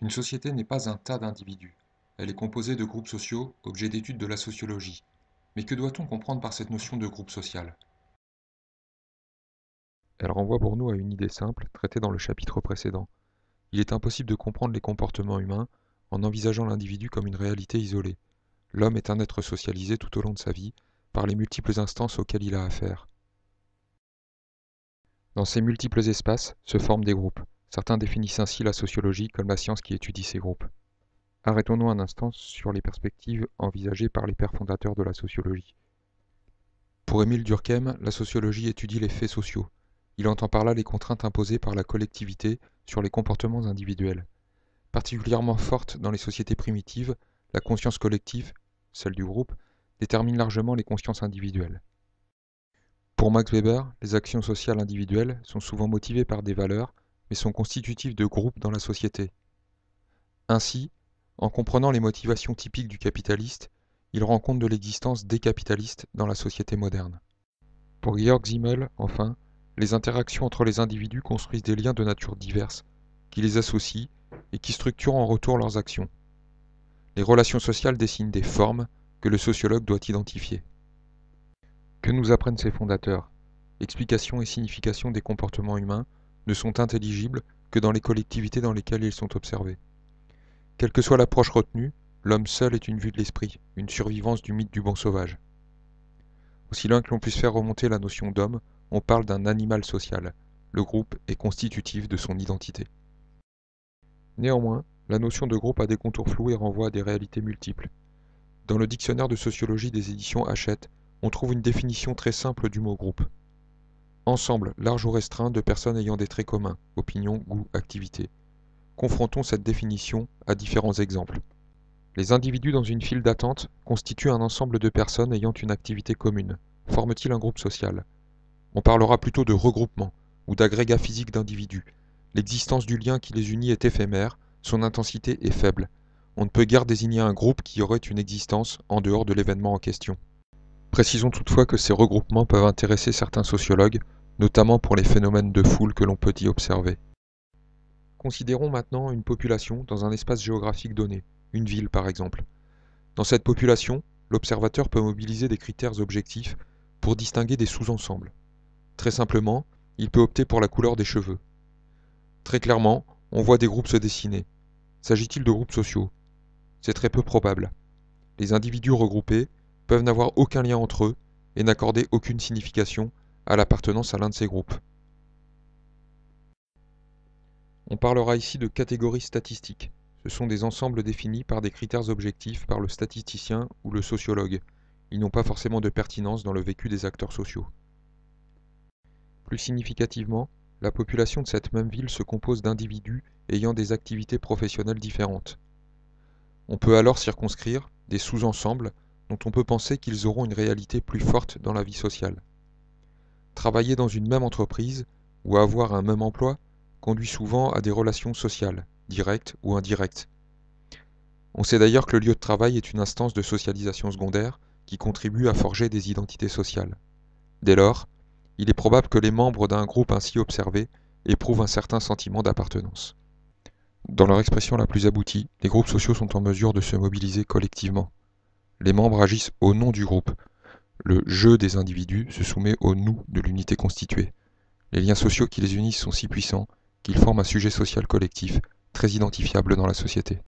Une société n'est pas un tas d'individus. Elle est composée de groupes sociaux, objet d'étude de la sociologie. Mais que doit-on comprendre par cette notion de groupe social? Elle renvoie pour nous à une idée simple, traitée dans le chapitre précédent. Il est impossible de comprendre les comportements humains en envisageant l'individu comme une réalité isolée. L'homme est un être socialisé tout au long de sa vie par les multiples instances auxquelles il a affaire. Dans ces multiples espaces se forment des groupes. Certains définissent ainsi la sociologie comme la science qui étudie ces groupes. Arrêtons-nous un instant sur les perspectives envisagées par les pères fondateurs de la sociologie. Pour Émile Durkheim, la sociologie étudie les faits sociaux. Il entend par là les contraintes imposées par la collectivité sur les comportements individuels. Particulièrement forte dans les sociétés primitives, la conscience collective, celle du groupe, détermine largement les consciences individuelles. Pour Max Weber, les actions sociales individuelles sont souvent motivées par des valeurs, mais sont constitutives de groupes dans la société. Ainsi, en comprenant les motivations typiques du capitaliste, il rend compte de l'existence des capitalistes dans la société moderne. Pour Georg Simmel, enfin, les interactions entre les individus construisent des liens de nature diverse, qui les associent et qui structurent en retour leurs actions. Les relations sociales dessinent des formes que le sociologue doit identifier. Que nous apprennent ces fondateurs? Explication et signification des comportements humains ne sont intelligibles que dans les collectivités dans lesquelles ils sont observés. Quelle que soit l'approche retenue, l'homme seul est une vue de l'esprit, une survivance du mythe du bon sauvage. Aussi loin que l'on puisse faire remonter la notion d'homme, on parle d'un animal social. Le groupe est constitutif de son identité. Néanmoins, la notion de groupe a des contours flous et renvoie à des réalités multiples. Dans le dictionnaire de sociologie des éditions Hachette, on trouve une définition très simple du mot groupe. Ensemble large ou restreint de personnes ayant des traits communs, opinions, goûts, activités. Confrontons cette définition à différents exemples. Les individus dans une file d'attente constituent un ensemble de personnes ayant une activité commune. Forment-ils un groupe social? On parlera plutôt de regroupement ou d'agrégat physique d'individus. L'existence du lien qui les unit est éphémère, son intensité est faible. On ne peut guère désigner un groupe qui aurait une existence en dehors de l'événement en question. Précisons toutefois que ces regroupements peuvent intéresser certains sociologues, notamment pour les phénomènes de foule que l'on peut y observer. Considérons maintenant une population dans un espace géographique donné, une ville par exemple. Dans cette population, l'observateur peut mobiliser des critères objectifs pour distinguer des sous-ensembles. Très simplement, il peut opter pour la couleur des cheveux. Très clairement, on voit des groupes se dessiner. S'agit-il de groupes sociaux? C'est très peu probable. Les individus regroupés peuvent n'avoir aucun lien entre eux et n'accorder aucune signification à l'appartenance à l'un de ces groupes. On parlera ici de catégories statistiques. Ce sont des ensembles définis par des critères objectifs par le statisticien ou le sociologue. Ils n'ont pas forcément de pertinence dans le vécu des acteurs sociaux. Plus significativement, la population de cette même ville se compose d'individus ayant des activités professionnelles différentes. On peut alors circonscrire des sous-ensembles dont on peut penser qu'ils auront une réalité plus forte dans la vie sociale. Travailler dans une même entreprise ou avoir un même emploi conduit souvent à des relations sociales, directes ou indirectes. On sait d'ailleurs que le lieu de travail est une instance de socialisation secondaire qui contribue à forger des identités sociales. Dès lors, il est probable que les membres d'un groupe ainsi observé éprouvent un certain sentiment d'appartenance. Dans leur expression la plus aboutie, les groupes sociaux sont en mesure de se mobiliser collectivement. Les membres agissent au nom du groupe. Le « je » des individus se soumet au « nous » de l'unité constituée. Les liens sociaux qui les unissent sont si puissants qu'ils forment un sujet social collectif, très identifiable dans la société.